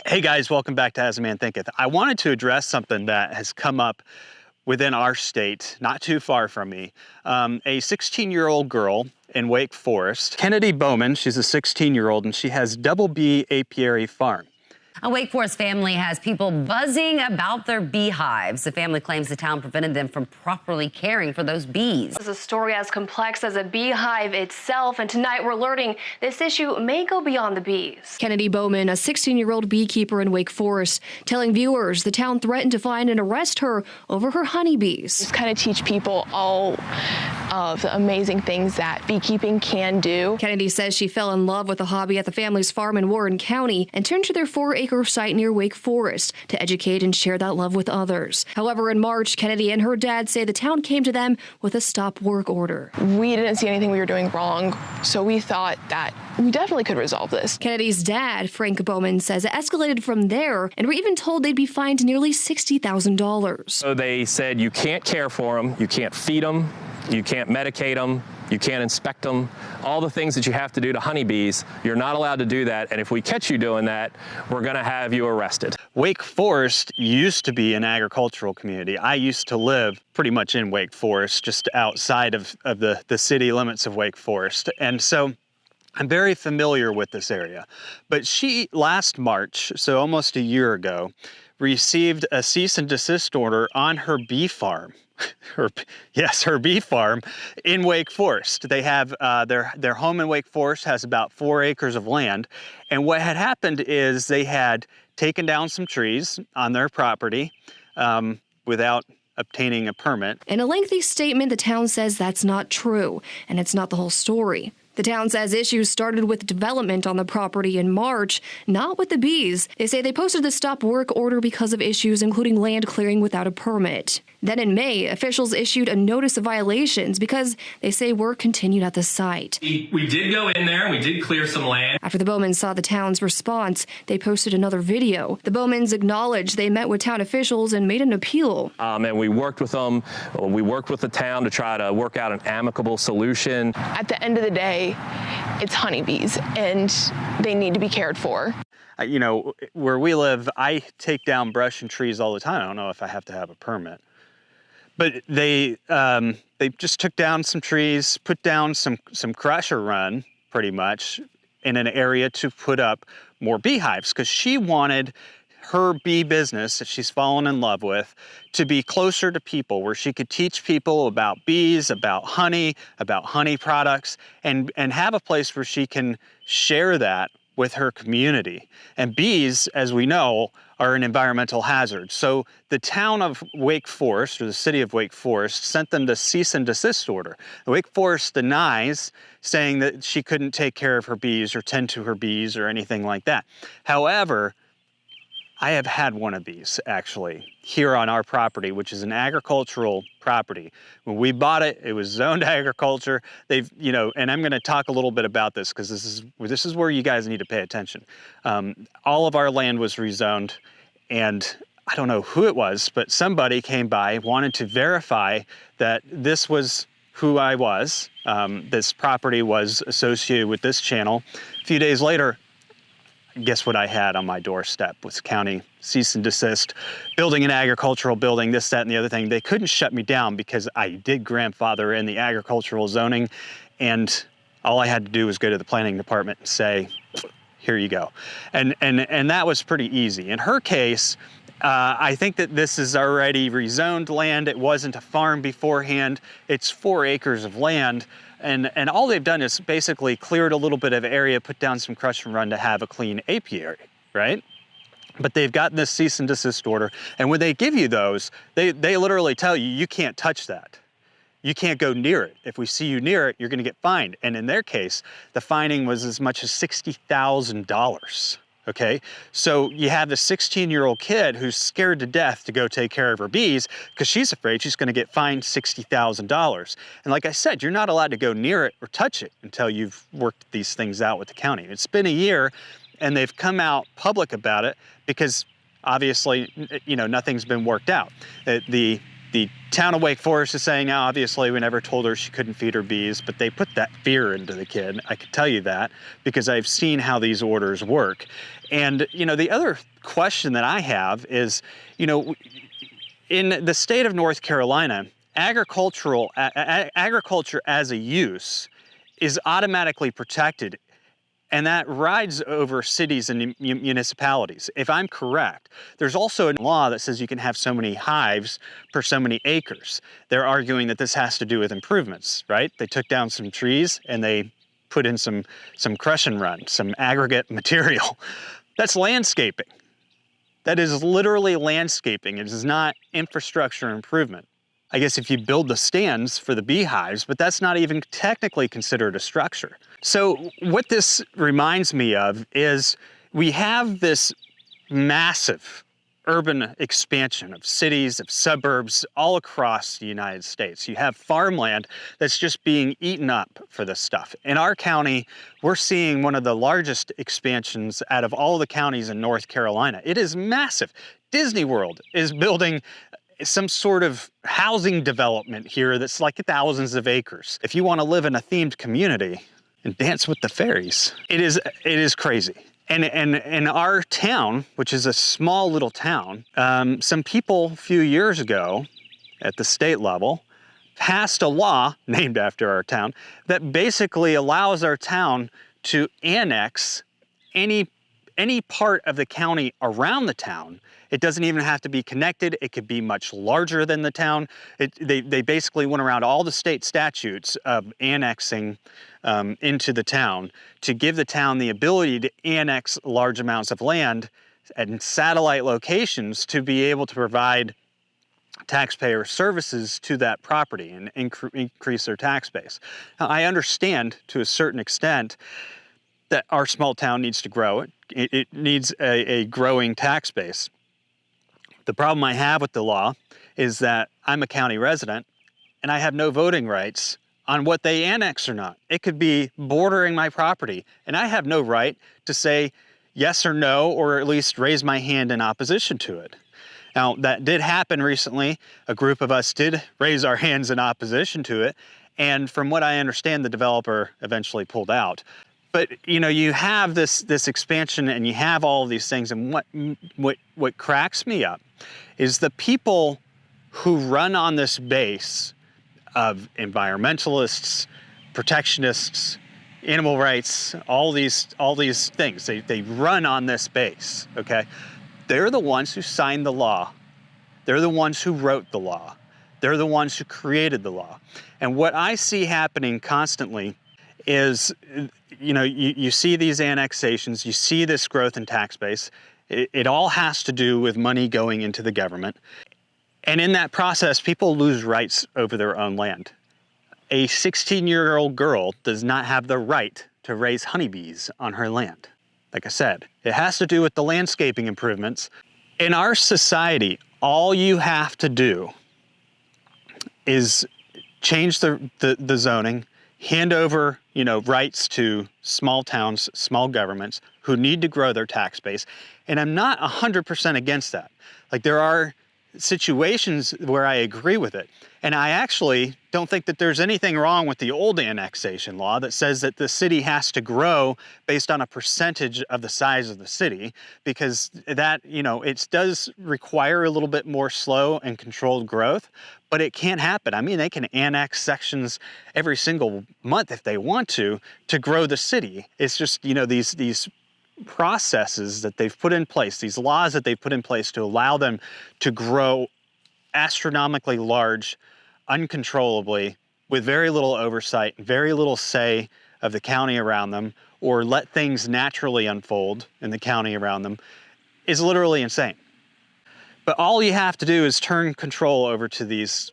Hey guys, welcome back to As a Man Thinketh. I wanted to address something that has come up within our state, not too far from me. A 16-year-old girl in Wake Forest, Kennedy Bowman, she's a 16-year-old, and she has Double B Apiary Farm. A Wake Forest family has people buzzing about their beehives. The family claims the town prevented them from properly caring for those bees. It's a story as complex as a beehive itself, and tonight we're learning this issue may go beyond the bees. Kennedy Bowman, a 16-year-old beekeeper in Wake Forest, telling viewers the town threatened to find and arrest her over her honeybees. Just kind of teach people all of the amazing things that beekeeping can do. Kennedy says she fell in love with the hobby at the family's farm in Warren County and turned to their 4-acre site near Wake Forest to educate and share that love with others. However, in March, Kennedy and her dad say the town came to them with a stop work order. We didn't see anything we were doing wrong, so we thought that we definitely could resolve this. Kennedy's dad, Frank Bowman, says it escalated from there and were even told they'd be fined nearly $60,000. So they said you can't care for them, you can't feed them, you can't medicate them, you can't inspect them. All the things that you have to do to honeybees, you're not allowed to do that. And if we catch you doing that, we're going to have you arrested. Wake Forest used to be an agricultural community. I used to live pretty much in Wake Forest, just outside of the city limits of Wake Forest. And so I'm very familiar with this area. But she, last March, so almost a year ago, received a cease and desist order on her bee farm. Her bee farm in Wake Forest. They have their home in Wake Forest has about 4 acres of land. And what had happened is they had taken down some trees on their property without obtaining a permit. In a lengthy statement, the town says that's not true, and it's not the whole story. The town says issues started with development on the property in March, not with the bees. They say they posted the stop work order because of issues including land clearing without a permit. Then in May, officials issued a notice of violations because they say work continued at the site. We did go in there and we did clear some land. After the Bowmans saw the town's response, they posted another video. The Bowmans acknowledged they met with town officials and made an appeal. And we worked with them. We worked with the town to try to work out an amicable solution. At the end of the day, it's honeybees and they need to be cared for. You know, where we live, I take down brush and trees all the time. I don't know if I have to have a permit. But they just took down some trees, put down some crusher run, pretty much, in an area to put up more beehives, because she wanted her bee business that she's fallen in love with to be closer to people, where she could teach people about bees, about honey products, and have a place where she can share that with her community. And bees, as we know, are an environmental hazard. So the town of Wake Forest, or the city of Wake Forest, sent them the cease and desist order. Wake Forest denies, saying that she couldn't take care of her bees or tend to her bees or anything like that. However, I have had one of these actually here on our property, which is an agricultural property. When we bought it, it was zoned agriculture. They've, you know, and I'm going to talk a little bit about this because this is where you guys need to pay attention. All of our land was rezoned, and I don't know who it was, but somebody came by, wanted to verify that this was who I was. This property was associated with this channel. A few days later, guess what I had on my doorstep was county cease and desist, building an agricultural building, this, that, and the other thing. They couldn't shut me down because I did grandfather in the agricultural zoning, and all I had to do was go to the planning department and say, here you go. And that was pretty easy. In her case, I think that this is already rezoned land. It wasn't a farm beforehand. It's 4 acres of land. And all they've done is basically cleared a little bit of area, put down some crush and run to have a clean apiary, right? But they've gotten this cease and desist order. And when they give you those, they literally tell you, you can't touch that. You can't go near it. If we see you near it, you're gonna get fined. And in their case, the fining was as much as $60,000. Okay, so you have this 16-year-old kid who's scared to death to go take care of her bees because she's afraid she's going to get fined $60,000. And like I said, you're not allowed to go near it or touch it until you've worked these things out with the county. It's been a year, and they've come out public about it because obviously, you know, nothing's been worked out. The town of Wake Forest is saying, now, obviously, we never told her she couldn't feed her bees, but they put that fear into the kid. I can tell you that because I've seen how these orders work. And, the other question that I have is, in the state of North Carolina, agriculture as a use is automatically protected, and that rides over cities and municipalities. If I'm correct, there's also a law that says you can have so many hives per so many acres. They're arguing that this has to do with improvements, right? They took down some trees and they put in some crush and run, some aggregate material. That's landscaping. That is literally landscaping. It is not infrastructure improvement. I guess if you build the stands for the beehives, but that's not even technically considered a structure. So what this reminds me of is we have this massive urban expansion of cities, of suburbs all across the United States. You have farmland that's just being eaten up for this stuff. In our county, we're seeing one of the largest expansions out of all the counties in North Carolina. It is massive. Disney World is building some sort of housing development here that's like thousands of acres. If you want to live in a themed community and dance with the fairies, it is crazy. And in our town, which is a small little town, some people a few years ago at the state level passed a law named after our town that basically allows our town to annex any part of the county around the town. It doesn't even have to be connected. It could be much larger than the town. They basically went around all the state statutes of annexing into the town to give the town the ability to annex large amounts of land and satellite locations to be able to provide taxpayer services to that property and increase their tax base. Now, I understand to a certain extent that our small town needs to grow. It needs a growing tax base. The problem I have with the law is that I'm a county resident and I have no voting rights on what they annex or not. It could be bordering my property and I have no right to say yes or no, or at least raise my hand in opposition to it. Now, that did happen recently. A group of us did raise our hands in opposition to it. And from what I understand, the developer eventually pulled out. But you have this expansion and you have all of these things, and what cracks me up is the people who run on this base of environmentalists, protectionists, animal rights, all these things. They run on this base, okay? They're the ones who signed the law. They're the ones who wrote the law. They're the ones who created the law. And what I see happening constantly is, you see these annexations, you see this growth in tax base. It all has to do with money going into the government. And in that process, people lose rights over their own land. A 16-year-old girl does not have the right to raise honeybees on her land. Like I said, it has to do with the landscaping improvements. In our society, all you have to do is change the zoning, hand over, rights to small towns, small governments who need to grow their tax base. And I'm not 100% against that. Like, there are situations where I agree with it. And I actually don't think that there's anything wrong with the old annexation law that says that the city has to grow based on a percentage of the size of the city, because that, it does require a little bit more slow and controlled growth, but it can't happen. I mean, they can annex sections every single month if they want to grow the city. It's just, these processes that they've put in place, these laws that they've put in place to allow them to grow astronomically large, uncontrollably, with very little oversight, very little say of the county around them, or let things naturally unfold in the county around them, is literally insane. But all you have to do is turn control over to these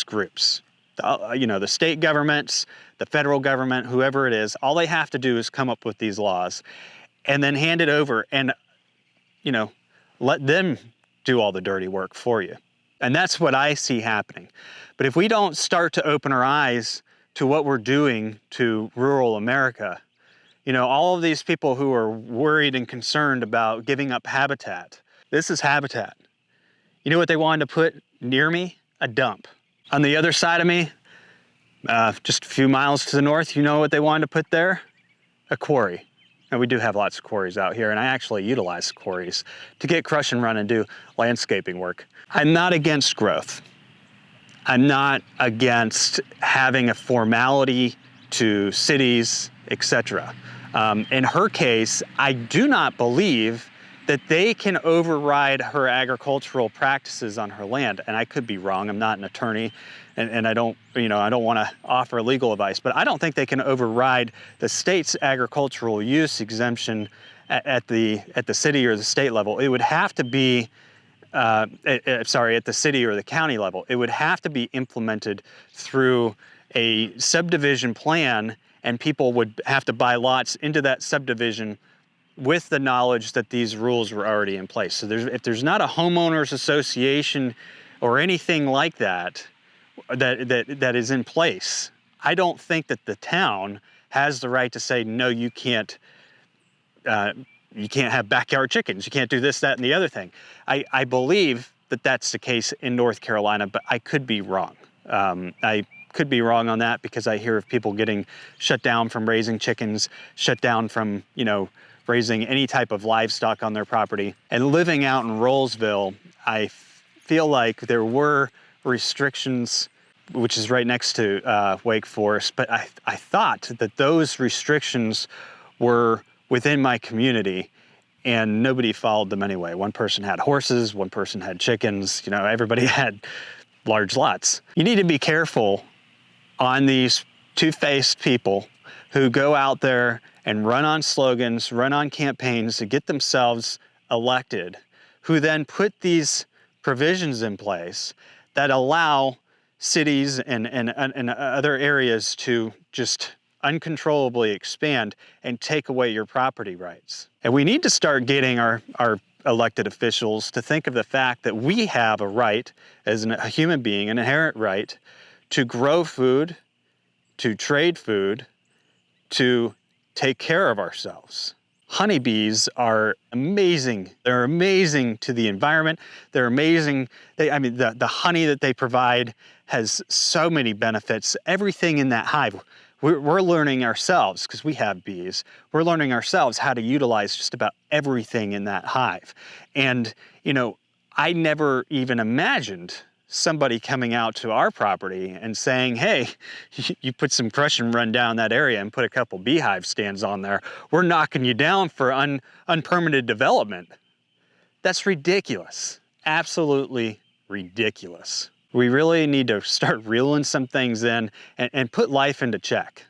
groups. The state governments, the federal government, whoever it is, all they have to do is come up with these laws and then hand it over and, let them do all the dirty work for you. And that's what I see happening. But if we don't start to open our eyes to what we're doing to rural America, all of these people who are worried and concerned about giving up habitat, this is habitat. You know what they wanted to put near me? A dump. On the other side of me, just a few miles to the north, you know what they wanted to put there? A quarry. And we do have lots of quarries out here, and I actually utilize quarries to get crush and run and do landscaping work. I'm not against growth. I'm not against having a formality to cities, etc. In her case, I do not believe that they can override her agricultural practices on her land. And I could be wrong. I'm not an attorney, and I don't want to offer legal advice, but I don't think they can override the state's agricultural use exemption at the city or the state level. It would have to be at the city or the county level. It would have to be implemented through a subdivision plan, and people would have to buy lots into that subdivision with the knowledge that these rules were already in place. So if there's not a homeowners association or anything like that is in place, I don't think that the town has the right to say, no, you can't have backyard chickens. You can't do this, that, and the other thing. I believe that that's the case in North Carolina, but I could be wrong. I could be wrong on that because I hear of people getting shut down from raising chickens, shut down from, raising any type of livestock on their property. And living out in Rollsville, I feel like there were restrictions, which is right next to Wake Forest, but I thought that those restrictions were within my community, and nobody followed them anyway. One person had horses, one person had chickens, everybody had large lots. You need to be careful on these two-faced people who go out there and run on slogans, run on campaigns to get themselves elected, who then put these provisions in place that allow cities and other areas to just uncontrollably expand and take away your property rights. And we need to start getting our elected officials to think of the fact that we have a right as a human being, an inherent right to grow food, to trade food, to take care of ourselves. Honeybees are amazing. They're amazing to the environment. They're amazing. The honey that they provide has so many benefits. Everything in that hive, we're learning ourselves, because we have bees, we're learning ourselves how to utilize just about everything in that hive. And, I never even imagined somebody coming out to our property and saying, hey, you put some crush and run down that area and put a couple beehive stands on there, we're knocking you down for unpermitted development. That's ridiculous. Absolutely ridiculous. We really need to start reeling some things in and put life into check.